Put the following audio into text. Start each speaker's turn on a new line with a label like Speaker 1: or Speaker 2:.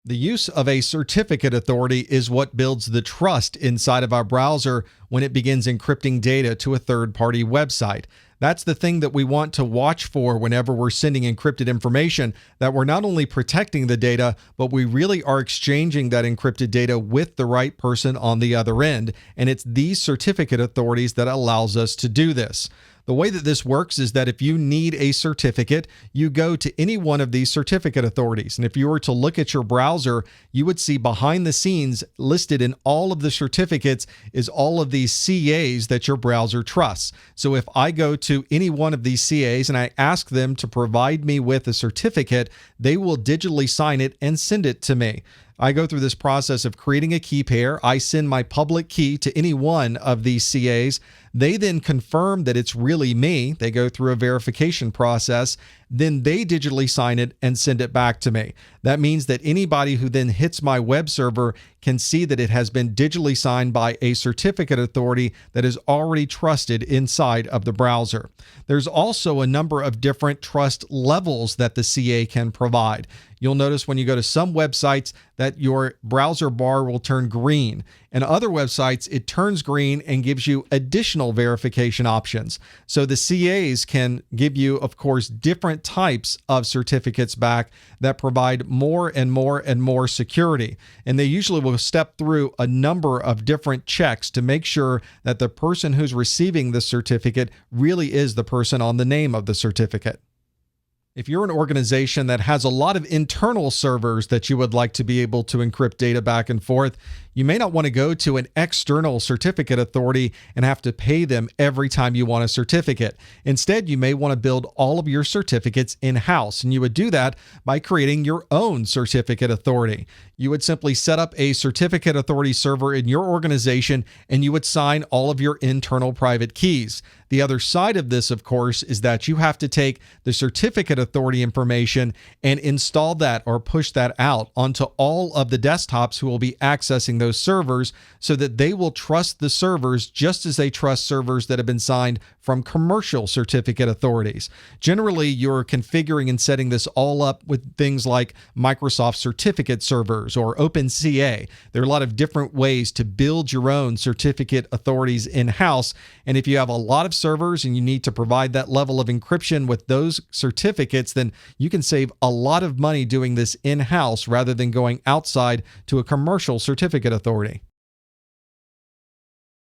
Speaker 1: The use of a certificate authority is what builds the trust inside of our browser when it begins encrypting data to a third-party website. That's the thing that we want to watch for whenever we're sending encrypted information, that we're not only protecting the data, but we really are exchanging that encrypted data with the right person on the other end. And it's these certificate authorities that allows us to do this. The way that this works is that if you need a certificate, you go to any one of these certificate authorities. And if you were to look at your browser, you would see behind the scenes listed in all of the certificates is all of these CAs that your browser trusts. So if I go to any one of these CAs and I ask them to provide me with a certificate, they will digitally sign it and send it to me. I go through this process of creating a key pair. I send my public key to any one of these CAs. They then confirm that it's really me. They go through a verification process. Then they digitally sign it and send it back to me. That means that anybody who then hits my web server can see that it has been digitally signed by a certificate authority that is already trusted inside of the browser. There's also a number of different trust levels that the CA can provide. You'll notice when you go to some websites that your browser bar will turn green, and other websites it turns green and gives you additional verification options. So the CAs can give you, of course, different types of certificates back that provide more and more and more security. And they usually will step through a number of different checks to make sure that the person who's receiving the certificate really is the person on the name of the certificate. If you're an organization that has a lot of internal servers that you would like to be able to encrypt data back and forth, you may not want to go to an external certificate authority and have to pay them every time you want a certificate. Instead, you may want to build all of your certificates in-house, and you would do that by creating your own certificate authority. You would simply set up a certificate authority server in your organization, and you would sign all of your internal private keys. The other side of this, of course, is that you have to take the certificate authority information and install that or push that out onto all of the desktops who will be accessing those servers, so that they will trust the servers just as they trust servers that have been signed from commercial certificate authorities. Generally, you're configuring and setting this all up with things like Microsoft certificate servers or OpenCA. There are a lot of different ways to build your own certificate authorities in-house, and if you have a lot of servers and you need to provide that level of encryption with those certificates, then you can save a lot of money doing this in-house rather than going outside to a commercial certificate authority.